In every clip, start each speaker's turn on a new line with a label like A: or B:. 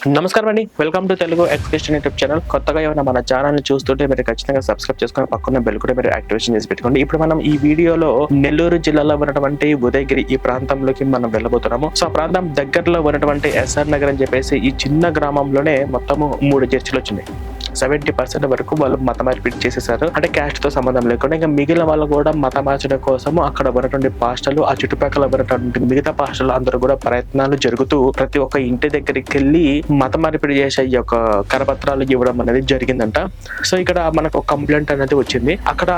A: నమస్కారం అండి, welcome to Telugu education YouTube channel. కొత్తగా ఏమైనా మన ఛానల్ చూస్తుంటే మీరు ఖచ్చితంగా సబ్స్క్రైబ్ చేసుకొని పక్కన బెల్ కూడా మీరు యాక్టివేషన్ చేసి పెట్టుకోండి. ఇప్పుడు మనం ఈ వీడియోలో నెల్లూరు జిల్లాలో ఉన్నటువంటి ఉదయగిరి ఈ ప్రాంతంలోకి మనం వెళ్ళబోతున్నాము. సో ఆ ప్రాంతం దగ్గరలో ఉన్నటువంటి ఎస్ఆర్ నగర్ అని చెప్పేసి ఈ చిన్న గ్రామంలోనే మొత్తము 3 చర్చిలు వచ్చినాయి. 70% వరకు వాళ్ళు మత మార్పిడి చేసేసారు. అంటే క్యాస్ట్ తో సంబంధం లేకుండా ఇంకా మిగిలిన వాళ్ళు కూడా మత మార్చడం కోసము అక్కడ ఉన్నటువంటి పాస్టర్లు, ఆ చుట్టుపక్కల ఉన్నటువంటి మిగతా పాస్టర్లు అందరూ కూడా ప్రయత్నాలు జరుగుతూ ప్రతి ఒక్క ఇంటి దగ్గరికి వెళ్ళి మత మార్పిడి చేసే ఈ యొక్క కరపత్రాలు ఇవ్వడం అనేది జరిగిందంట. సో ఇక్కడ మనకు ఒక కంప్లైంట్ అనేది వచ్చింది. అక్కడ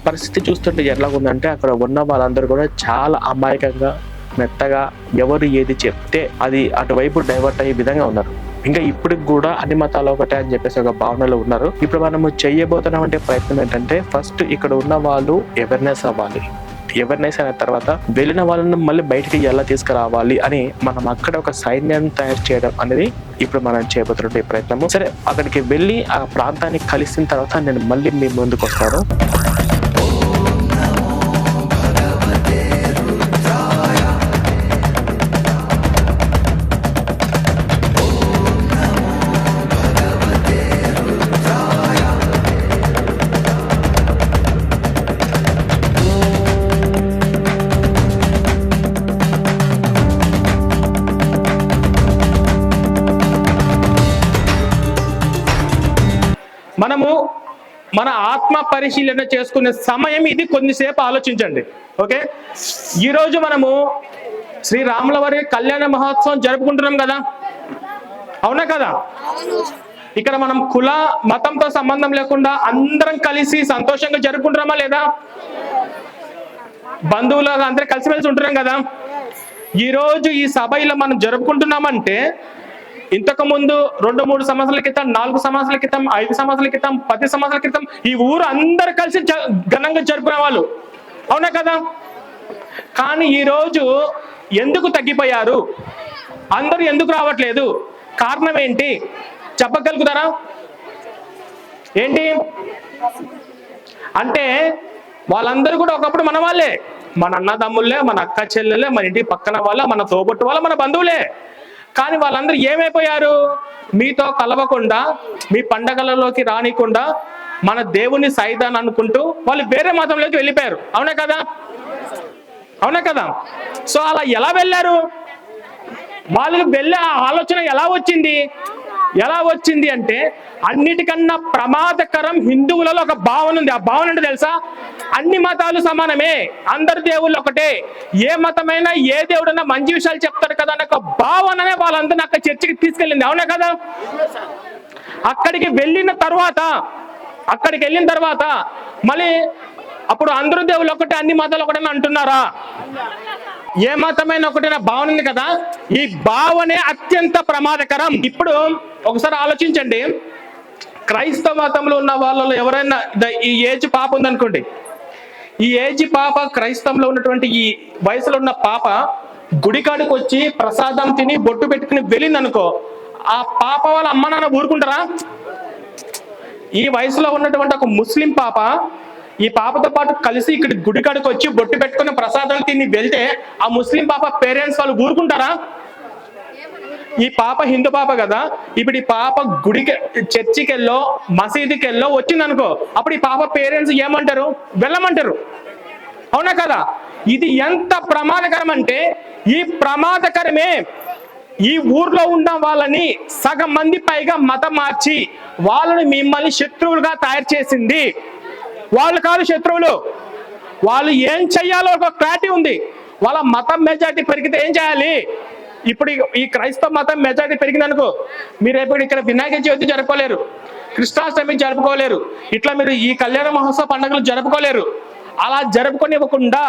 A: పరిస్థితి చూస్తుంటే ఎలా ఉందంటే అక్కడ ఉన్న వాళ్ళందరూ కూడా చాలా అమాయకంగా మెత్తగా ఎవరు ఏది చెప్తే అది అటువైపు డైవర్ట్ అయ్యే విధంగా ఉన్నారు. ఇంకా ఇప్పటికి కూడా అన్ని మతాలు ఒకటే అని చెప్పేసి ఒక భావనలో ఉన్నారు. ఇప్పుడు మనము చేయబోతున్నాం అంటే ప్రయత్నం ఏంటంటే ఫస్ట్ ఇక్కడ ఉన్న వాళ్ళు అవేర్నెస్ అవ్వాలి. అవేర్నెస్ అయిన తర్వాత వెళ్ళిన వాళ్ళని మళ్ళీ బయటికి ఎలా తీసుకురావాలి అని మనం అక్కడ ఒక సైన్యం తయారు చేయడం అనేది ఇప్పుడు మనం చేయబోతున్న ప్రయత్నము. సరే, అక్కడికి వెళ్ళి ఆ ప్రాంతాన్ని కలిసిన తర్వాత నేను మళ్ళీ మీ ముందుకు వస్తాను.
B: మనము మన ఆత్మ పరిశీలన చేసుకునే సమయం ఇది. కొన్నిసేపు ఆలోచించండి. ఓకే, ఈరోజు మనము శ్రీరాముల వారి కళ్యాణ మహోత్సవం జరుపుకుంటున్నాం కదా, అవునా కదా? ఇక్కడ మనం కుల మతంతో సంబంధం లేకుండా అందరం కలిసి సంతోషంగా జరుపుకుంటున్నామా లేదా? బంధువులు అందరం కలిసిమెలిసి ఉంటున్నాం కదా. ఈరోజు ఈ సభ ఇలా మనం జరుపుకుంటున్నామంటే ఇంతకు ముందు 2-3 సంవత్సరాల క్రితం, 4 సంవత్సరాల క్రితం, 5 సంవత్సరాల క్రితం, 10 సంవత్సరాల క్రితం ఈ ఊరు అందరు కలిసి ఘనంగా జరుపుకునే వాళ్ళు, అవునా కదా? కానీ ఈరోజు ఎందుకు తగ్గిపోయారు? అందరూ ఎందుకు రావట్లేదు? కారణం ఏంటి చెప్పగలుగుతారా? ఏంటి అంటే వాళ్ళందరూ కూడా ఒకప్పుడు మన వాళ్ళే, మన అన్నదమ్ముళ్ళే, మన అక్క చెల్లెలే, మన ఇంటి పక్కన వాళ్ళ, మన తోబుట్టు వాళ్ళ, మన బంధువులే. కానీ వాళ్ళందరూ ఏమైపోయారు? మీతో కలవకుండా, మీ పండగలలోకి రానికుండా, మన దేవుని సైతాన్ అనుకుంటూ వాళ్ళు వేరే మతంలోకి వెళ్ళిపోయారు, అవునా కదా? అవునా కదా? సో అలా ఎలా వెళ్ళారు? వాళ్ళు వెళ్ళే ఆలోచన ఎలా వచ్చింది అంటే అన్నిటికన్నా ప్రమాదకరం హిందువులలో ఒక భావన ఉంది. ఆ భావన అంటే తెలుసా? అన్ని మతాలు సమానమే, అందరు దేవుళ్ళు ఒకటే, ఏ మతమైనా ఏ దేవుడైనా మంచి విషయాలు చెప్తారు కదా అనే ఒక భావననే వాళ్ళందరినీ అక్కడ చర్చికి తీసుకెళ్ళింది, అవునా కదా? అక్కడికి వెళ్ళిన తర్వాత మళ్ళీ అప్పుడు అందరూ దేవుళ్ళు ఒకటే, అన్ని మతాలు ఒకటే అంటున్నారా? ఏ మతమైన ఒకటైనా భావన ఉంది కదా, ఈ భావనే అత్యంత ప్రమాదకరం. ఇప్పుడు ఒకసారి ఆలోచించండి, క్రైస్తవ మతంలో ఉన్న వాళ్ళలో ఎవరైనా ఈ ఏజ్ పాప ఉందనుకోండి, ఈ ఏజ్ పాప క్రైస్తవంలో ఉన్నటువంటి ఈ వయసులో ఉన్న పాప గుడికాడికి వచ్చి ప్రసాదం తిని బొట్టు పెట్టుకుని వెళ్ళిందనుకో, ఆ పాప వాళ్ళ అమ్మ నాన్న ఊరుకుంటారా? ఈ వయసులో ఉన్నటువంటి ఒక ముస్లిం పాప ఈ పాపతో పాటు కలిసి ఇక్కడ గుడికాడికి వచ్చి బొట్టు పెట్టుకుని ప్రసాదాలు తిని వెళ్తే ఆ ముస్లిం పాప పేరెంట్స్ వాళ్ళు ఊరుకుంటారా? ఈ పాప హిందూ పాప కదా, ఇప్పుడు ఈ పాప గుడికి, చర్చికి వెళ్ళో, మసీదుకి వెళ్ళో వచ్చింది అనుకో, అప్పుడు ఈ పాప పేరెంట్స్ ఏమంటారు? వెళ్ళమంటారు, అవునా కదా? ఇది ఎంత ప్రమాదకరం అంటే ఈ ప్రమాదకరమే ఈ ఊర్లో ఉన్న వాళ్ళని సగం మంది పైగా మతం మార్చి వాళ్ళని మిమ్మల్ని శత్రువులుగా తయారు చేసింది. వాళ్ళు కాదు శత్రువులు, వాళ్ళు ఏం చెయ్యాలో ఒక క్లారిటీ ఉంది. వాళ్ళ మతం మెజారిటీ పెరిగితే ఏం చేయాలి? ఇప్పుడు ఈ క్రైస్తవ మతం మెజారిటీ పెరిగిందనుకో, మీరు ఎప్పుడు ఇక్కడ వినాయక చవితి జరుపుకోలేరు, కృష్ణాష్టమి జరుపుకోలేరు, ఇట్లా మీరు ఈ కళ్యాణ మహోత్సవ పండుగలు జరుపుకోలేరు. అలా జరుపుకొనివ్వకుండా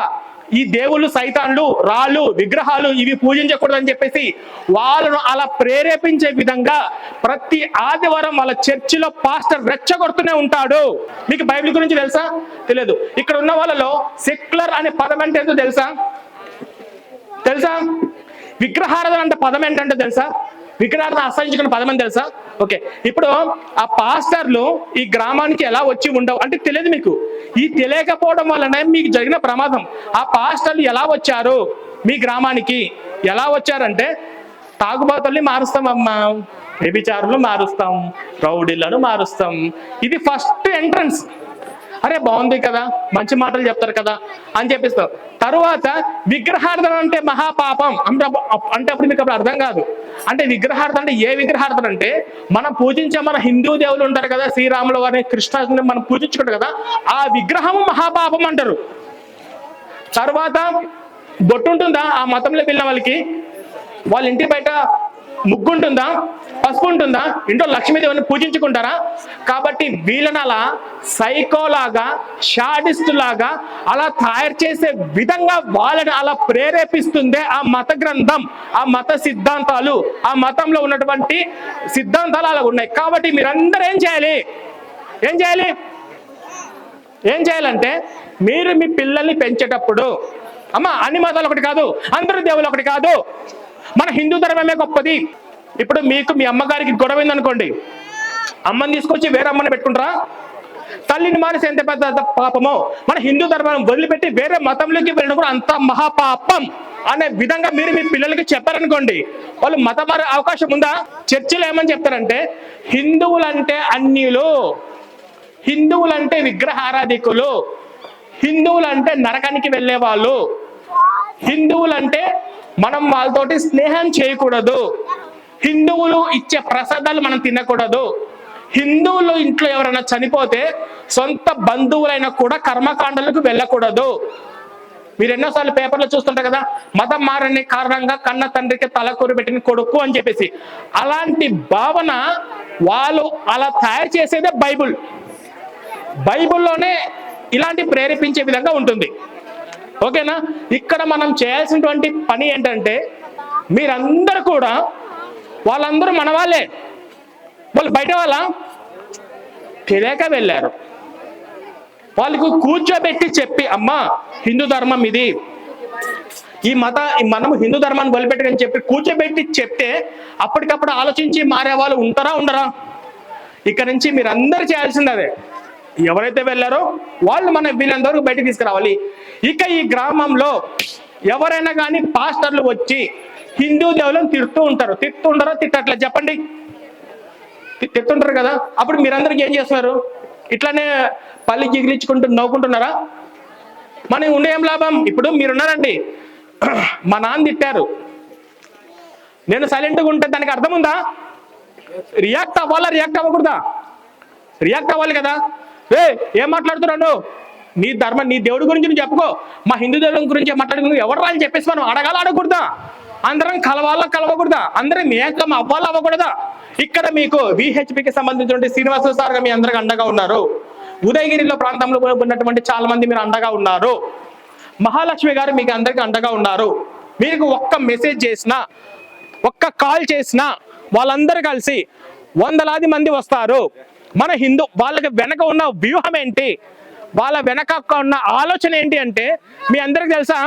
B: ఈ దేవుళ్ళు, సైతాన్లు, రాళ్ళు, విగ్రహాలు ఇవి పూజించకూడదని చెప్పేసి వాళ్ళను అలా ప్రేరేపించే విధంగా ప్రతి ఆదివారం వాళ్ళ చర్చిలో పాస్టర్ రెచ్చగొడుతూనే ఉంటాడు. మీకు బైబిల్ గురించి తెలుసా? తెలియదు. ఇక్కడ ఉన్న వాళ్ళలో సెక్యులర్ అనే పదం అంటే ఏంటో తెలుసా? విగ్రహారాధన అంటే పదం ఏంటంటే తెలుసా? విగ్రహారాధన అసహించుకున్న పదం అని తెలుసా? ఓకే, ఇప్పుడు ఆ పాస్టర్లు ఈ గ్రామానికి ఎలా వచ్చి ఉండవు అంటే తెలియదు మీకు. ఈ తెలియకపోవడం వలన మీకు జరిగిన ప్రమాదం. ఆ పాస్టర్లు ఎలా వచ్చారు మీ గ్రామానికి? ఎలా వచ్చారంటే తాగుబోతుల్ని మారుస్తామమ్మా, వ్యభిచారులు మారుస్తాం, రౌడీలను మారుస్తాం. ఇది ఫస్ట్ ఎంట్రన్స్. అరే బాగుంది కదా, మంచి మాటలు చెప్తారు కదా అని చెప్పిస్తాం. తరువాత విగ్రహార్థన అంటే మహాపాపం అంటే అప్పుడు మీకు అప్పుడు అర్థం కాదు. అంటే విగ్రహార్థన అంటే ఏ విగ్రహార్థన అంటే మనం పూజించే మన హిందూ దేవులు ఉంటారు కదా, శ్రీరాములు వారిని, కృష్ణుని మనం పూజించుకుంటాం కదా, ఆ విగ్రహము మహాపాపం అంటారు. తర్వాత బొట్టు ఉంటుందా ఆ మతంలో వెళ్ళిన వాళ్ళకి? వాళ్ళ ఇంటి బయట ముగ్గు ఉంటుందా, పసుపు ఉంటుందా, ఇంట్లో లక్ష్మీదేవిని పూజించుకుంటారా? కాబట్టి వీళ్ళని అలా సైకోలాగా, షాడిస్ట్ లాగా అలా తయారు చేసే విధంగా వాళ్ళని అలా ప్రేరేపిస్తుందే ఆ మత గ్రంథం, ఆ మత సిద్ధాంతాలు, ఆ మతంలో ఉన్నటువంటి సిద్ధాంతాలు అలా ఉన్నాయి. కాబట్టి మీరందరూ ఏం చేయాలి? ఏం చేయాలంటే మీరు మీ పిల్లల్ని పెంచేటప్పుడు, అమ్మా అన్ని మతాలు ఒకటి కాదు, అందరూ దేవులు ఒకటి కాదు, మన హిందూ ధర్మమే గొప్పది. ఇప్పుడు మీకు మీ అమ్మగారికి గొడవైంది అనుకోండి, అమ్మని తీసుకొచ్చి వేరే అమ్మని పెట్టుకుంటారా? తల్లిని మానేసి ఎంత పెద్ద పాపమో. మన హిందూ ధర్మాన్ని వదిలిపెట్టి వేరే మతంలోకి వెళ్ళడం కూడా అంత మహాపాపం అనే విధంగా మీరు మీ పిల్లలకి చెప్పారనుకోండి, వాళ్ళు మతం మారే అవకాశం ఉందా? చర్చిలో ఏమని చెప్తారంటే హిందువులంటే అన్యులు, హిందువులంటే విగ్రహారాధికులు, హిందువులంటే నరకానికి వెళ్ళే వాళ్ళు, హిందువులంటే మనం వాళ్ళతోటి స్నేహం చేయకూడదు, హిందువులు ఇచ్చే ప్రసాదాలు మనం తినకూడదు, హిందువులు ఇంట్లో ఎవరైనా చనిపోతే సొంత బంధువులైనా కూడా కర్మకాండలకు వెళ్ళకూడదు. మీరు ఎన్నోసార్లు పేపర్లో చూస్తుంటారు కదా, మతం మారని కారణంగా కన్న తండ్రికి తలకూరు పెట్టిన కొడుకు అని చెప్పేసి. అలాంటి భావన వాళ్ళు అలా తయారు చేసేదే బైబుల్. బైబుల్లోనే ఇలాంటి ప్రేరేపించే విధంగా ఉంటుంది. ఓకేనా? ఇక్కడ మనం చేయాల్సినటువంటి పని ఏంటంటే మీరందరూ కూడా, వాళ్ళందరూ మన వాళ్ళే, వాళ్ళు బయట వాళ్ళ తెలియక వెళ్ళారు, వాళ్ళకు కూర్చోబెట్టి చెప్పి అమ్మా హిందూ ధర్మం ఇది, మనము హిందూ ధర్మాన్ని వదిలిపెట్టని చెప్పి కూర్చోబెట్టి చెప్తే అప్పటికప్పుడు ఆలోచించి మారే వాళ్ళు ఉంటారా ఉండరా? ఇక్కడ నుంచి మీరు అందరూ చేయాల్సింది అదే. ఎవరైతే వెళ్ళారో వాళ్ళు మన వీళ్ళందరూ బయటకు తీసుకురావాలి. ఇక ఈ గ్రామంలో ఎవరైనా కానీ పాస్టర్లు వచ్చి హిందూ దేవులను తిడుతుంటారో తిట్టట్లే చెప్పండి? తిడుతుంటారు కదా. అప్పుడు మీరందరికి ఏం చేస్తున్నారు? ఇట్లానే పల్లి జిగిలించుకుంటూ నవ్వుకుంటున్నారా? మనకి ఉండే ఏం లాభం? ఇప్పుడు మీరున్నారండి, మా నాన్న తిట్టారు, నేను సైలెంట్గా ఉంటే దానికి అర్థం ఉందా? రియాక్ట్ అవ్వాలా, రియాక్ట్ అవ్వకూడదా? రియాక్ట్ అవ్వాలి కదా. ఏం మాట్లాడుతున్నాడు? నీ ధర్మం, నీ దేవుడి గురించి నువ్వు చెప్పుకో, మా హిందూ దేవుడి గురించి మాట్లాడుకుని ఎవరు అని చెప్పేసి మనం అడగకూడదా? అందరం కలవకూడదా? అందరం ఏకం అవ్వాలవ్వకూడదా? ఇక్కడ మీకు విహెచ్పికి సంబంధించిన శ్రీనివాస సార్ మీ అందరికి అండగా ఉన్నారు. ఉదయగిరిలో ప్రాంతంలో ఉన్నటువంటి చాలా మంది మీరు అండగా ఉన్నారు. మహాలక్ష్మి గారు మీకు అందరికి అండగా ఉన్నారు. మీకు ఒక్క మెసేజ్ చేసినా, ఒక్క కాల్ చేసినా వాళ్ళందరూ కలిసి వందలాది మంది వస్తారు. మన హిందూ వాళ్ళకి వెనక ఉన్న వ్యూహం ఏంటి, వాళ్ళ వెనక ఉన్న ఆలోచన ఏంటి అంటే మీ అందరికి తెలుసా?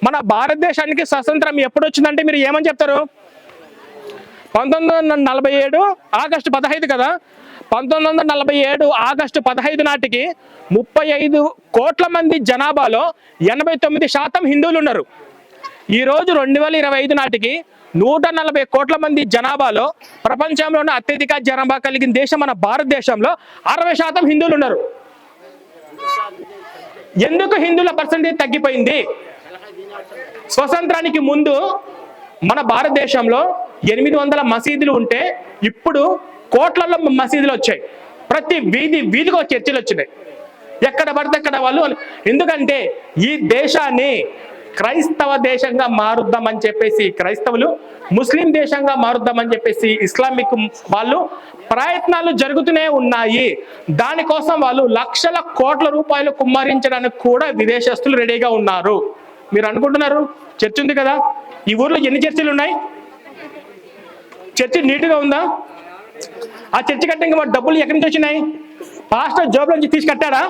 B: మన భారతదేశానికి స్వతంత్రం ఎప్పుడు వచ్చిందంటే మీరు ఏమని చెప్తారు? 1947 ఆగస్టు 15 కదా. 1947 ఆగస్టు 15 నాటికి 35 కోట్ల మంది జనాభాలో 89% హిందువులు ఉన్నారు. ఈరోజు 2025 నాటికి 140 కోట్ల మంది జనాభాలో ప్రపంచంలోనే అత్యధిక జనాభా కలిగిన దేశం మన భారతదేశంలో 60% హిందువులు ఉన్నారు. ఎందుకు హిందువుల పర్సెంటేజ్ తగ్గిపోయింది? స్వతంత్రానికి ముందు మన భారతదేశంలో 800 మసీదులు ఉంటే ఇప్పుడు కోట్లలో మసీదులు వచ్చాయి. ప్రతి వీధికి ఒక చర్చిలు వచ్చినాయి. ఎక్కడ పడితే అక్కడ వాళ్ళు. ఎందుకంటే ఈ దేశాన్ని క్రైస్తవ దేశంగా మారుద్దామని చెప్పేసి క్రైస్తవులు, ముస్లిం దేశంగా మారుద్దామని చెప్పేసి ఇస్లామిక్ వాళ్ళు ప్రయత్నాలు జరుగుతూనే ఉన్నాయి. దానికోసం వాళ్ళు లక్షల కోట్ల రూపాయలు కుమ్మరించడానికి కూడా విదేశస్తులు రెడీగా ఉన్నారు. మీరు అనుకుంటున్నారు చర్చ్ ఉంది కదా, ఈ ఊర్లో ఎన్ని చర్చిలు ఉన్నాయి? చర్చి నీట్గా ఉందా? ఆ చర్చి కట్టడానికి వాడు డబ్బులు ఎక్కడి నుంచి వచ్చినాయి? పాస్టర్ జాబ్ నుంచి తీసి కట్టారా?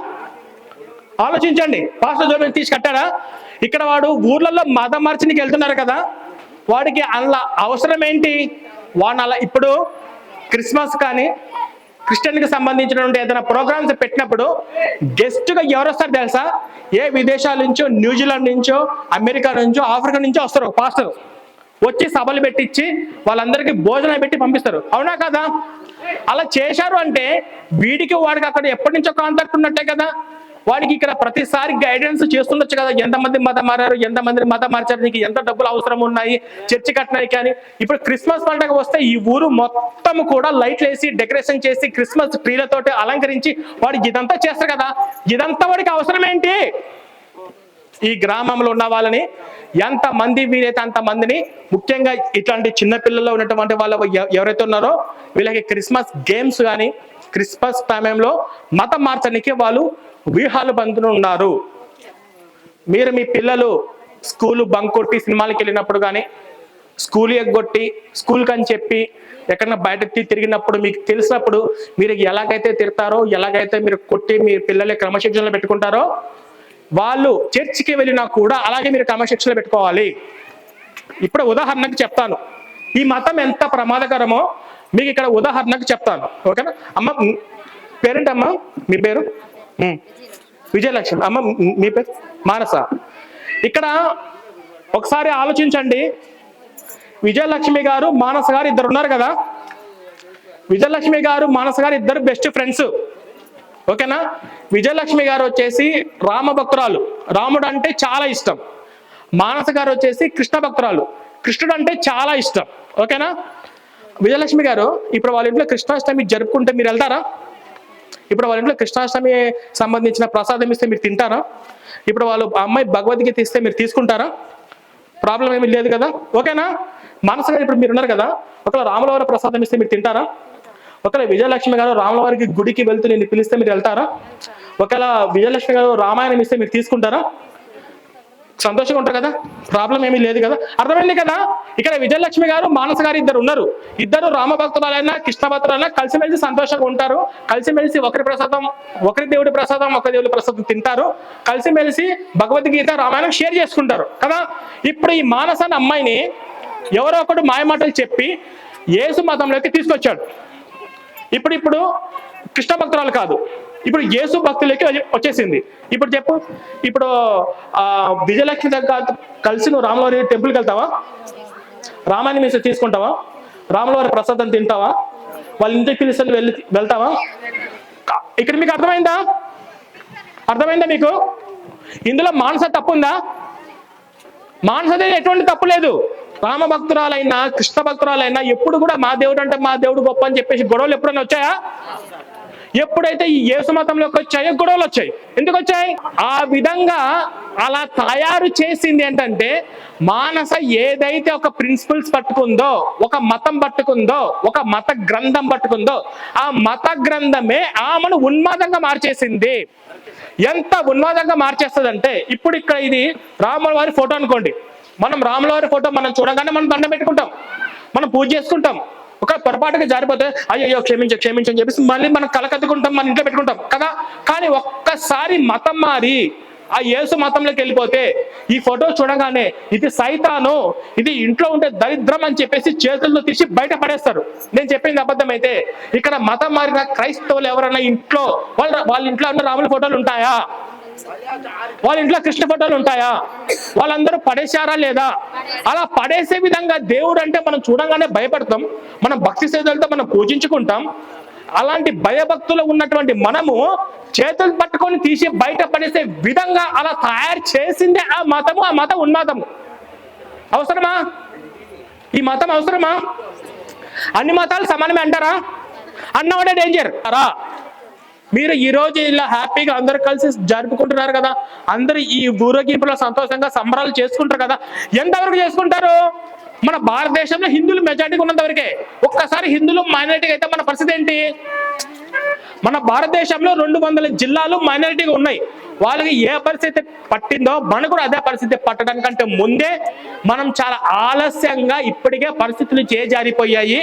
B: ఆలోచించండి. పాస్టర్ జాబ్ నుంచి తీసి కట్టారా? ఇక్కడ వాడు ఊర్లలో మత మార్చినికి వెళ్తున్నారు కదా, వాడికి అలా అవసరం ఏంటి? వాడిని అలా ఇప్పుడు క్రిస్మస్ కానీ క్రిస్టియన్కి సంబంధించినటువంటి ఏదైనా ప్రోగ్రామ్స్ పెట్టినప్పుడు గెస్ట్గా ఎవరు వస్తారు తెలుసా? ఏ విదేశాల నుంచో, న్యూజిలాండ్ నుంచో, అమెరికా నుంచో, ఆఫ్రికా నుంచో వస్తారు. పాస్టర్ వచ్చి సభలు పెట్టించి వాళ్ళందరికీ భోజనం పెట్టి పంపిస్తారు. అవునా కదా? అలా చేశారు అంటే వీడికి వాడికి అక్కడ ఎప్పటి నుంచో కాంటాక్ట్ ఉన్నట్టే కదా. వాడికి ఇక్కడ ప్రతిసారి గైడెన్స్ చేస్తుండొచ్చు కదా, ఎంతమంది మతం మారారు, ఎంతమందిని మతం మార్చారు, నీకు ఎంత డబ్బులు అవసరం ఉన్నాయి చర్చి కట్టడానికి అని. ఇప్పుడు క్రిస్మస్ పండుగ వస్తే ఈ ఊరు మొత్తం కూడా లైట్లు వేసి డెకరేషన్ చేసి క్రిస్మస్ ట్రీలతోటి అలంకరించి వాడికి ఇదంతా చేస్తారు కదా. ఇదంతా వాడికి అవసరం ఏంటి? ఈ గ్రామంలో ఉన్న వాళ్ళని ఎంతమంది వీలైతే అంతమందిని, ముఖ్యంగా ఇట్లాంటి చిన్న పిల్లల్లో ఉన్నటువంటి వాళ్ళు ఎవరైతే ఉన్నారో వీళ్ళకి క్రిస్మస్ గేమ్స్ కానీ క్రిస్మస్ సమయంలో మతం మార్చడానికి వాళ్ళు వ్యూహాలు బంధులు ఉన్నారు. మీరు మీ పిల్లలు స్కూలు బంక్ కొట్టి సినిమాలకు వెళ్ళినప్పుడు కానీ స్కూల్ ఎగ్గొట్టి స్కూల్కి అని చెప్పి ఎక్కడన్నా బయటకు తిరిగినప్పుడు మీకు తెలిసినప్పుడు మీరు ఎలాగైతే తిడతారో, ఎలాగైతే మీరు కొట్టి మీ పిల్లల్ని క్రమశిక్షణలో పెట్టుకుంటారో వాళ్ళు చర్చికి వెళ్ళినా కూడా అలాగే మీరు క్రమశిక్షణలో పెట్టుకోవాలి. ఇప్పుడు ఉదాహరణకు చెప్తాను ఈ మతం ఎంత ప్రమాదకరమో మీకు ఇక్కడ ఉదాహరణకు చెప్తాను. ఓకేనా అమ్మ? పేరేంటమ్మా మీ పేరు? విజయలక్ష్మి. అమ్మ మీ పేరు? మానస. ఇక్కడ ఒకసారి ఆలోచించండి, విజయలక్ష్మి గారు మానస గారు ఇద్దరు ఉన్నారు కదా. విజయలక్ష్మి గారు మానస గారు ఇద్దరు బెస్ట్ ఫ్రెండ్స్. ఓకేనా? విజయలక్ష్మి గారు వచ్చేసి రామ భక్తురాలు, రాముడు అంటే చాలా ఇష్టం. మానస గారు వచ్చేసి కృష్ణ భక్తురాలు, కృష్ణుడు అంటే చాలా ఇష్టం. ఓకేనా? విజయలక్ష్మి గారు ఇప్పుడు వాళ్ళ ఇంట్లో కృష్ణాష్టమి జరుపుకుంటే మీరు వెళ్తారా? ఇప్పుడు వాళ్ళ ఇంట్లో కృష్ణాష్టమి సంబంధించిన ప్రసాదం ఇస్తే మీరు తింటారా? ఇప్పుడు వాళ్ళు అమ్మాయి భగవద్గీత ఇస్తే మీరు తీసుకుంటారా? ప్రాబ్లం ఏమీ లేదు కదా. ఓకేనా? మానస గారు ఇప్పుడు మీరు ఉన్నారు కదా, ఒకవేళ రాములవారి ప్రసాదం ఇస్తే మీరు తింటారా? ఒకవేళ విజయలక్ష్మి గారు రాములవారికి గుడికి వెళ్తూ నేను పిలిస్తే మీరు వెళ్తారా? ఒకవేళ విజయలక్ష్మి గారు రామాయణం ఇస్తే మీరు తీసుకుంటారా? సంతోషంగా ఉంటారు కదా, ప్రాబ్లం ఏమీ లేదు కదా. అర్థమైంది కదా. ఇక్కడ విజయలక్ష్మి గారు మానస గారు ఇద్దరు ఉన్నారు, ఇద్దరు రామభక్తులైనా కృష్ణ భక్తులైనా కలిసిమెలిసి సంతోషంగా ఉంటారు. కలిసిమెలిసి ఒకరి ప్రసాదం, ఒకరి దేవుడి ప్రసాదం, ఒకరి దేవుడి ప్రసాదం తింటారు. కలిసిమెలిసి భగవద్గీత రామాయణం షేర్ చేసుకుంటారు కదా. ఇప్పుడు ఈ మానస అనే అమ్మాయిని ఎవరో ఒకడు మాయమాటలు చెప్పి యేసు మతంలోకి తీసుకొచ్చాడు. ఇప్పుడు కృష్ణ భక్తురాలు కాదు, ఇప్పుడు యేసు భక్తులకి వచ్చేసింది. ఇప్పుడు చెప్పు, ఇప్పుడు విజయలక్ష్మి దగ్గర కలిసి నువ్వు రాములవారి టెంపుల్కి వెళ్తావా? రామాయణం మీద తీసుకుంటావా? రాములవారి ప్రసాదం తింటావా? వాళ్ళ ఇంటికి పిలిస్తే వెళ్తావా? ఇక్కడ మీకు అర్థమైందా? అర్థమైందా మీకు? ఇందులో మానస తప్పు ఉందా? మానసదే ఎటువంటి తప్పు లేదు. రామ భక్తురాలైనా కృష్ణ భక్తురాలైనా ఎప్పుడు కూడా మా దేవుడు అంటే మా దేవుడు గొప్ప అని చెప్పేసి గొడవలు ఎప్పుడైనా వచ్చాయా? ఎప్పుడైతే ఈ యేసు మతంలోకి వచ్చాయో గొడవలు వచ్చాయి. ఎందుకు వచ్చాయి? ఆ విధంగా అలా తయారు చేసింది ఏంటంటే, మానస ఏదైతే ఒక ప్రిన్సిపల్స్ పట్టుకుందో, ఒక మతం పట్టుకుందో, ఒక మత గ్రంథం పట్టుకుందో, ఆ మత గ్రంథమే ఆమెను ఉన్మాదంగా మార్చేసింది. ఎంత ఉన్మాదంగా మార్చేస్తుందంటే, ఇప్పుడు ఇక్కడ ఇది రాముల వారి ఫోటో అనుకోండి. మనం రాముల వారి ఫోటో మనం చూడగానే మనం దండం పెట్టుకుంటాం, మనం పూజ చేసుకుంటాం. ఒక పొరపాటుగా జారిపోతే అయ్యో క్షమించని చెప్పేసి మళ్ళీ మనం కలకత్తుకుంటాం, మన ఇంట్లో పెట్టుకుంటాం కదా. కానీ ఒక్కసారి మతం మారి ఆ యేసు మతంలోకి వెళ్ళిపోతే ఈ ఫోటో చూడగానే ఇది సైతాను, ఇది ఇంట్లో ఉండే దరిద్రం అని చెప్పేసి చేతుల్లో తీసి బయట పడేస్తారు. నేను చెప్పింది అబద్ధం అయితే ఇక్కడ మతం మారిన క్రైస్తవులు ఎవరైనా ఇంట్లో వాళ్ళ ఇంట్లో ఉన్న రాముల ఫోటోలు ఉంటాయా? వాళ్ళ ఇంట్లో కృష్ణ ఫోటోలు ఉంటాయా? వాళ్ళందరూ పడేశారా లేదా? అలా పడేసే విధంగా దేవుడు అంటే మనం చూడంగానే భయపడతాం, మనం భక్తి శ్రద్ధలతో మనం పూజించుకుంటాం. అలాంటి భయభక్తులు ఉన్నటువంటి మనము చేతులు పట్టుకొని తీసి బయట పడేసే విధంగా అలా తయారు చేసిందే ఆ మతము, ఆ మతం ఉన్మాదము. అవసరమా? ఈ మతం అవసరమా? అన్ని మతాలు సమానమే అంటారా? అన్నవాడే డేంజర్ రా. మీరు ఈ రోజు ఇలా హ్యాపీగా అందరు కలిసి జరుపుకుంటున్నారు కదా, అందరు ఈ ఊరేగింపులో సంతోషంగా సంబరాలు చేసుకుంటారు కదా. ఎంతవరకు చేసుకుంటారు? మన భారతదేశంలో హిందువులు మెజారిటీగా ఉన్నంత వరకే. ఒక్కసారి హిందువులు మైనారిటీగా అయితే మన పరిస్థితి ఏంటి? మన భారతదేశంలో 200 జిల్లాలు మైనారిటీగా ఉన్నాయి. వాళ్ళకి ఏ పరిస్థితి పట్టిందో మనకు కూడా అదే పరిస్థితి పట్టడానికంటే ముందే మనం చాలా ఆలస్యంగా ఇప్పటికే పరిస్థితులు చేజారిపోయాయి.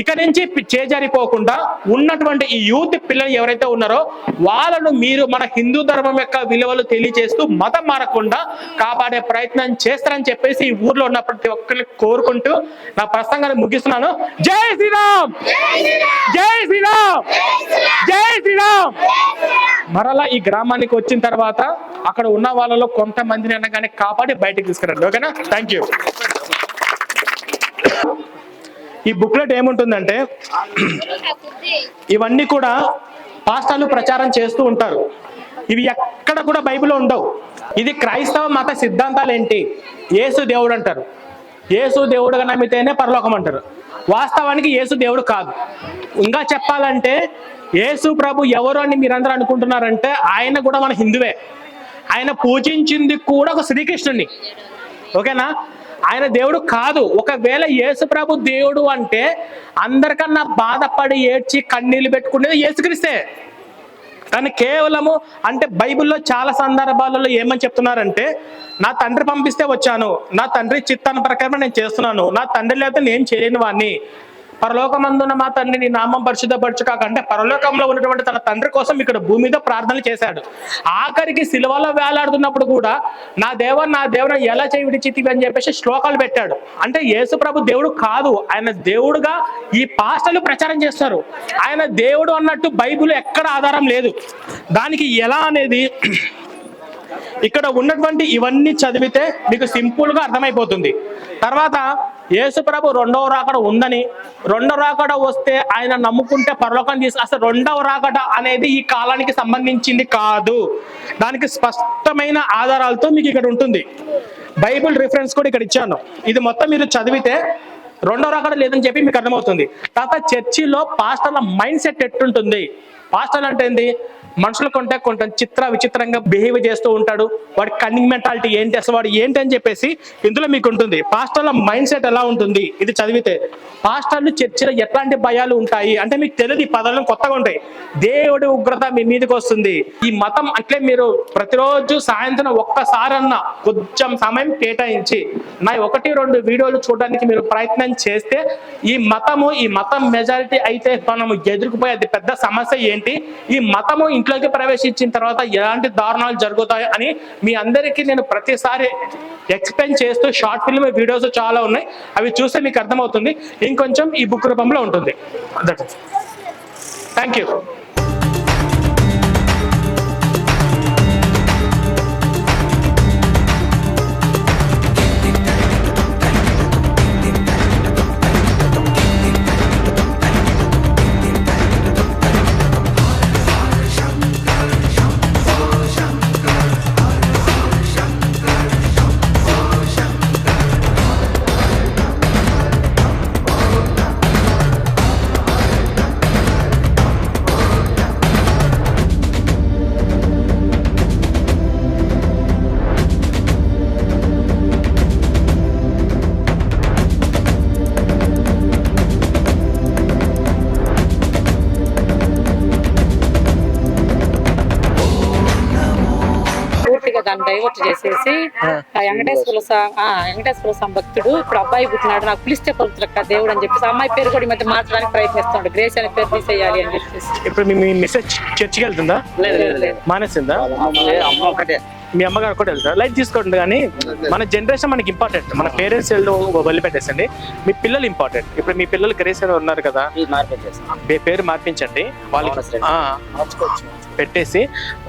B: ఇక నుంచి చేజారిపోకుండా ఉన్నటువంటి ఈ యూత్ పిల్లలు ఎవరైతే ఉన్నారో వాళ్ళను మీరు మన హిందూ ధర్మం యొక్క విలువలు తెలియజేస్తూ మతం మారకుండా కాపాడే ప్రయత్నం చేస్తారని చెప్పేసి ఈ ఊర్లో ఉన్న ప్రతి ఒక్కరిని కోరుకుంటూ నా ప్రసంగాన్ని ముగిస్తున్నాను. జై శ్రీరామ్, జై శ్రీరామ్, జై శ్రీరామ్. మరలా ఈ గ్రామానికి వచ్చిన తర్వాత అక్కడ ఉన్న వాళ్ళలో కొంతమందిని అనగానే కాపాడి బయటకు తీసుకురండి. ఓకేనా? Thank you. ఈ బుక్లెట్ ఏముంటుందంటే ఇవన్నీ కూడా పాస్టర్లు ప్రచారం చేస్తూ ఉంటారు. ఇవి ఎక్కడ కూడా బైబిల్లో ఉండవు. ఇది క్రైస్తవ మత సిద్ధాంతాలు ఏంటి? యేసు దేవుడు అంటారు. యేసు దేవుడుగా నమ్మితేనే పరలోకం అంటారు. వాస్తవానికి యేసు దేవుడు కాదు. ఇంకా చెప్పాలంటే యేసు ప్రభు ఎవరు అని మీరందరూ అనుకుంటున్నారంటే ఆయన కూడా మన హిందువే. ఆయన పూజించింది కూడా ఒక శ్రీకృష్ణుని. ఓకేనా? ఆయన దేవుడు కాదు. ఒకవేళ యేసు ప్రభు దేవుడు అంటే అందరికన్నా బాధపడి ఏడ్చి కన్నీళ్లు పెట్టుకునేది యేసుక్రీస్తే. కానీ కేవలము అంటే బైబిల్లో చాలా సందర్భాలలో ఏమని చెప్తున్నారంటే నా తండ్రి పంపిస్తే వచ్చాను, నా తండ్రి చిత్తాన్ని ప్రకారం నేను చేస్తున్నాను, నా తండ్రి లేకపోతే నేను చేయలేని వాడిని, పరలోకమందున్న మా తండ్రి నీ నామం పరిశుద్ధపరచుకాక అంటే పరలోకంలో ఉన్నటువంటి తన తండ్రి కోసం ఇక్కడ భూమి మీద ప్రార్థనలు చేశాడు. ఆఖరికి సిలువలో వేలాడుతున్నప్పుడు కూడా నా దేవుని ఎలా చేయి విడిచితివి అని చెప్పేసి శ్లోకాలు పెట్టాడు. అంటే యేసు ప్రభు దేవుడు కాదు, ఆయన దేవుడుగా ఈ పాస్టర్లు ప్రచారం చేస్తారు. ఆయన దేవుడు అన్నట్టు బైబిల్ ఎక్కడ ఆధారం లేదు. దానికి ఎలా అనేది ఇక్కడ ఉన్నటువంటి ఇవన్నీ చదివితే మీకు సింపుల్ గా అర్థమైపోతుంది. తర్వాత యేసు ప్రభు రెండవ రాకడ ఉందని, రెండవ రాకడ వస్తే ఆయన నమ్ముకుంటే పరలోకం తీసి అసలు రెండవ రాకడ అనేది ఈ కాలానికి సంబంధించింది కాదు. దానికి స్పష్టమైన ఆధారాలతో మీకు ఇక్కడ ఉంటుంది. బైబిల్ రిఫరెన్స్ కూడా ఇక్కడ ఇచ్చాను. ఇది మొత్తం మీరు చదివితే రెండవ రాకడ లేదని చెప్పి మీకు అర్థమవుతుంది. తర్వాత చర్చిలో పాస్టర్ల మైండ్ సెట్ ఎట్టుంటుంది? పాస్టర్లు అంటే ఏంది? మనుషులు కొంచెం విచిత్రంగా బిహేవ్ చేస్తూ ఉంటాడు. వాడి కన్నింగ్ మెంటాలిటీ ఏంటి, అసలు వాడు ఏంటి అని చెప్పేసి ఇందులో మీకు ఉంటుంది. పాస్టర్ల మైండ్ సెట్ ఎలా ఉంటుంది ఇది చదివితే. పాస్టర్లు చర్చిలో ఎట్లాంటి భయాలు ఉంటాయి అంటే మీకు తెలియదు. ఈ పదాలు కొత్తగా ఉంటాయి. దేవుడి ఉగ్రత మీ మీదకి వస్తుంది. ఈ మతం అట్లే మీరు ప్రతిరోజు సాయంత్రం ఒక్కసారన్నా కొంచెం సమయం కేటాయించి నా 1-2 వీడియోలు చూడడానికి మీరు ప్రయత్నం చేస్తే ఈ మతం మెజారిటీ అయితే మనం ఎదుర్కొపోయే అది పెద్ద సమస్య ఏంటి, ఈ మతము ఇంట్లోకి ప్రవేశించిన తర్వాత ఎలాంటి దారుణాలు జరుగుతాయి అని మీ అందరికీ నేను ప్రతిసారి ఎక్స్ప్లెయిన్ చేస్తూ షార్ట్ ఫిల్మ్ వీడియోస్ చాలా ఉన్నాయి. అవి చూస్తే మీకు అర్థమవుతుంది. ఇంకొంచెం ఈ బుక్ రూపంలో ఉంటుంది. Thank you.
C: దాన్ని డైవర్ట్ చేసేసి వెంకటేశ్వర భక్తుడు ఇప్పుడు అబ్బాయి పుట్టినాడు, నాకు పిలిస్తే పలుకుతులక్క దేవుడు అని చెప్పేసి అమ్మాయి పేరు కూడా ఈ మధ్య మార్చడానికి ప్రయత్నిస్తున్నాడు. గ్రేస్ అనే పేరు తీసేయాలి అని చెప్పేసి.
B: ఇప్పుడు మీ మిస్సెస్ చర్చికి వెళ్తుందా? మానేసిందా? మీ అమ్మగారు ఒకటి వెళ్తారు. లైట్ తీసుకోండి. కానీ మన జనరేషన్ మనకి ఇంపార్టెంట్. మన పేరెంట్స్ వదిలిపెట్టేసండి. మీ పిల్లలు ఇంపార్టెంట్. ఇప్పుడు మీ పిల్లలు గ్రేస్ అని ఉన్నారు కదా, పేరు మార్పించండి. వాళ్ళకి పెట్టేసి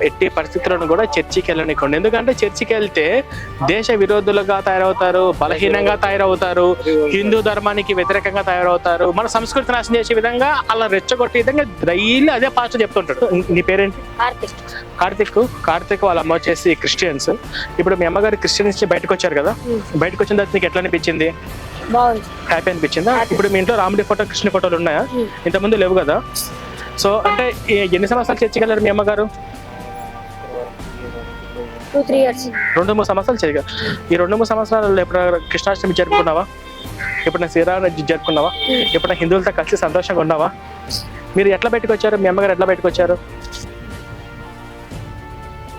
B: ఎట్టి పరిస్థితులను కూడా చర్చికి వెళ్ళనివ్వండి. ఎందుకంటే చర్చికి వెళ్తే దేశ విరోధులుగా తయారవుతారు, బలహీనంగా తయారవుతారు, హిందూ ధర్మానికి వ్యతిరేకంగా తయారవుతారు, మన సంస్కృతి నాశనం చేసే విధంగా అలా రెచ్చగొట్టే విధంగా డైలీ అదే పాస్టర్ చెప్తుంటాడు. నీ పేరేంటి? కార్తిక్ వాళ్ళ అమ్మ వచ్చేసి క్రిస్టియన్స్. ఇప్పుడు మీ అమ్మగారు క్రిస్టియన్స్ నుంచి బయటకు వచ్చారు కదా, బయటకు వచ్చిన తర్వాత నీకు ఎట్లా అనిపించింది? హ్యాపీ అనిపించిందా? ఇప్పుడు మీ ఇంట్లో రాముడి ఫోటో, కృష్ణ ఫోటోలు ఉన్నాయా? ఇంతకుముందు లేవు కదా. సో అంటే ఎన్ని సంవత్సరాలు చర్చికి వెళ్ళారు మీ అమ్మగారు? 2-3 సంవత్సరాలు చదివా. ఈ 2-3 సంవత్సరాలు ఎప్పుడు కృష్ణాష్టమి జరుపుకున్నావా? ఎప్పుడైనా శ్రీరామనవమి జరుపుకున్నావా? ఎప్పుడైనా హిందువులతో కలిసి సంతోషంగా ఉన్నావా? మీరు ఎట్లా బయటకు వచ్చారు? మీ అమ్మగారు ఎట్లా బయటకు వచ్చారు?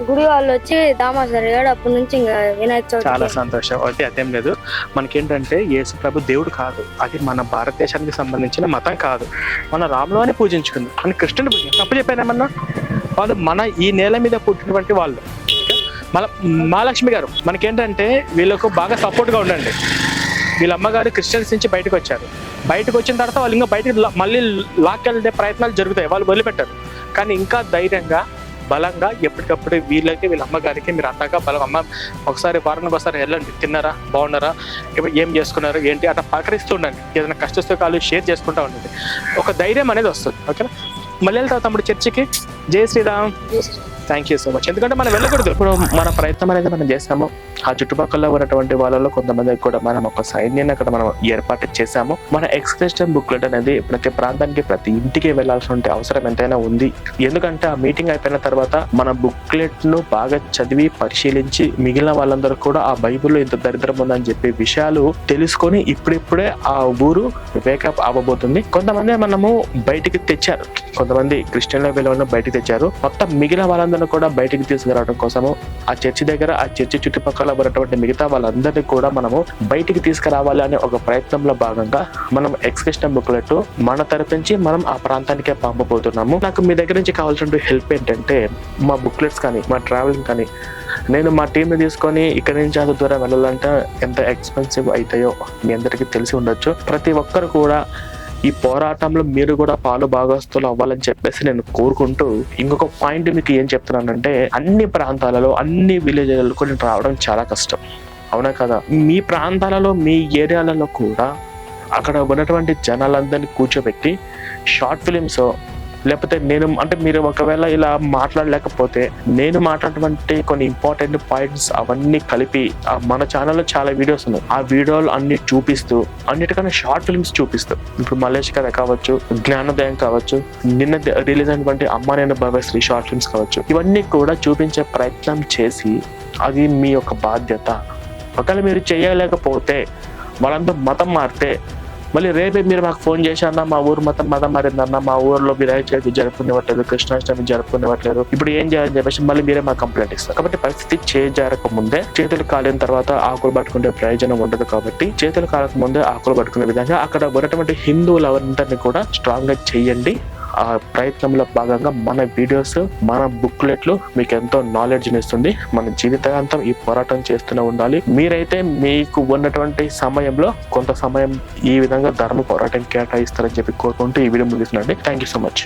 D: గుడి వాళ్ళు వచ్చి దామాస్ జరిగాడు, అప్పటి నుంచి ఇంకా వినాయక చవితి.
B: చాలా సంతోషం. అయితే అదేం లేదు. మనకేంటంటే యేసు ప్రభు దేవుడు కాదు, అది మన భారతదేశానికి సంబంధించిన మతం కాదు. మన రాములు అని పూజించుకుంది, మన కృష్ణుని పూజించుకుంది. తప్పు చెప్పానేమన్నా? వాళ్ళు మన ఈ నేల మీద పుట్టినటువంటి వాళ్ళు. మహాలక్ష్మి గారు మనకేంటంటే వీళ్ళకు బాగా సపోర్ట్గా ఉండండి. వీళ్ళ అమ్మగారు క్రిస్టియన్స్ నుంచి బయటకు వచ్చారు. బయటకు వచ్చిన తర్వాత వాళ్ళు ఇంకా బయటకు మళ్ళీ లాక్కెళ్ళే ప్రయత్నాలు జరుగుతాయి. వాళ్ళు వదిలిపెట్టారు. కానీ ఇంకా ధైర్యంగా
A: బలంగా ఎప్పటికప్పుడు వీళ్ళకి వీళ్ళ అమ్మగారికి మీరు అంతగా బలం అమ్మ ఒకసారి వారానికి ఒకసారి వెళ్ళండి, తిన్నారా, బాగున్నారా, ఇప్పుడు ఏం చేసుకున్నారు ఏంటి అట్లా పలకరిస్తూ ఉండండి. ఏదైనా కష్ట సుఖాలు షేర్ చేసుకుంటూ ఉండండి. ఒక ధైర్యం అనేది వస్తుంది. ఓకేనా, మళ్ళీ వెళ్తావు తమ్ముడు చర్చికి. జై Shriram. Thank you so much. ఎందుకంటే మనం వెళ్ళకూడదు. ఇప్పుడు మన ప్రయత్నం అనేది మనం చేసాము. ఆ చుట్టుపక్కల ఉన్నటువంటి వాళ్ళలో కొంతమందికి కూడా మనం ఒక సైన్యాన్ని అక్కడ మనం ఏర్పాటు చేశాము. మన ఎక్స్క్రిషన్ బుక్లెట్ అనేది ప్రతి ప్రాంతానికి ప్రతి ఇంటికి వెళ్లాల్సిన అవసరం ఎంతైనా ఉంది. ఎందుకంటే ఆ మీటింగ్ అయిపోయిన తర్వాత మన బుక్లెట్ ను బాగా చదివి పరిశీలించి మిగిలిన వాళ్ళందరూ కూడా ఆ బైబిల్లో ఇంత దరిద్రం ఉందని చెప్పే విషయాలు తెలుసుకొని ఇప్పుడిప్పుడే ఆ ఊరు వేకప్ అవ్వబోతుంది. కొంతమంది మనము బయటికి తెచ్చారు, కొంతమంది క్రిస్టియన్ల వెళ్ళవలను బయటికి తెచ్చారు. మొత్తం మిగిలిన వాళ్ళందరూ కూడా బయటికి తీసుకురావడం కోసము ఆ చర్చి దగ్గర, ఆ చర్చి చుట్టుపక్కల ఉన్నటువంటి మిగతా వాళ్ళందరినీ కూడా మనము బయటికి తీసుకురావాలి అనే ఒక ప్రయత్నంలో భాగంగా మనం ఎక్స్క్రిషన్ బుక్లెట్ మన తరపించి మనం ఆ ప్రాంతానికే పంపబోతున్నాము. నాకు మీ దగ్గర నుంచి కావాల్సిన హెల్ప్ ఏంటంటే మా బుక్లెట్స్ కానీ మా ట్రావెలింగ్ కానీ నేను మా టీంని తీసుకొని ఇక్కడి నుంచి అంత దూరం వెళ్ళాలంటే ఎంత ఎక్స్పెన్సివ్ అవుతాయో మీ అందరికీ తెలిసి ఉండొచ్చు. ప్రతి ఒక్కరు కూడా ఈ పోరాటంలో మీరు కూడా పాలు భాగస్తులు అవ్వాలని చెప్పేసి నేను కోరుకుంటూ ఇంకొక పాయింట్ మీకు ఏం చెప్తున్నానంటే, అన్ని ప్రాంతాలలో అన్ని విలేజ్లలో నేను రావడం చాలా కష్టం, అవునా కదా? మీ ప్రాంతాలలో మీ ఏరియాలలో కూడా అక్కడ ఉన్నటువంటి జనాలందరినీ కూర్చోబెట్టి షార్ట్ ఫిలిమ్స్ లేకపోతే నేను అంటే మీరు ఒకవేళ ఇలా మాట్లాడలేకపోతే నేను మాట్లాడేటువంటి కొన్ని ఇంపార్టెంట్ పాయింట్స్ అవన్నీ కలిపి మన ఛానల్లో చాలా వీడియోస్ ఉన్నాయి. ఆ వీడియోలు అన్ని చూపిస్తూ అన్నిటికన్నా షార్ట్ ఫిల్మ్స్ చూపిస్తూ ఇప్పుడు మలేష్ కథ కావచ్చు, జ్ఞానోదయం కావచ్చు, నిన్న రిలీజ్ అయినటువంటి అమ్మ నేను భవ్యశ్రీ షార్ట్ ఫిల్మ్స్ కావచ్చు, ఇవన్నీ కూడా చూపించే ప్రయత్నం చేసి అది మీ యొక్క బాధ్యత. ఒకవేళ మీరు చేయలేకపోతే వాళ్ళంతా మతం మారితే మళ్ళీ రేపే మీరు మాకు ఫోన్ చేసి అన్న మా ఊరు మతం మారిందన్న, మా ఊర్లో వినాయక చవితి జరుపుకునేవట్లేదు, కృష్ణాష్టమి జరుపుకునేవట్లేదు, ఇప్పుడు ఏం చేయాలని చెప్పేసి మళ్ళీ మీరే మాకు కంప్లైంట్ ఇస్తారు. కాబట్టి పరిస్థితి చేజారక ముందే, చేతులు కాలిన తర్వాత ఆకులు పట్టుకునే ప్రయోజనం ఉండదు. కాబట్టి చేతులు కాలక ముందే ఆకులు పట్టుకునే విధంగా అక్కడ ఉన్నటువంటి హిందువులు ఎవరందరినీ కూడా స్ట్రాంగ్ గా చెయ్యండి. ఆ ప్రయత్నంలో భాగంగా మన వీడియోస్, మన బుక్లెట్లు మీకు ఎంతో నాలెడ్జ్ ఇస్తుంది. మన జీవితాంతం ఈ పోరాటం చేస్తూనే ఉండాలి. మీరైతే మీకు ఉన్నటువంటి సమయంలో కొంత సమయం ఈ విధంగా ధర్మ పోరాటం కేటాయిస్తారని చెప్పి కోరుకుంటూ ఈ వీడియో ముగిస్తున్నాండి. Thank you so much.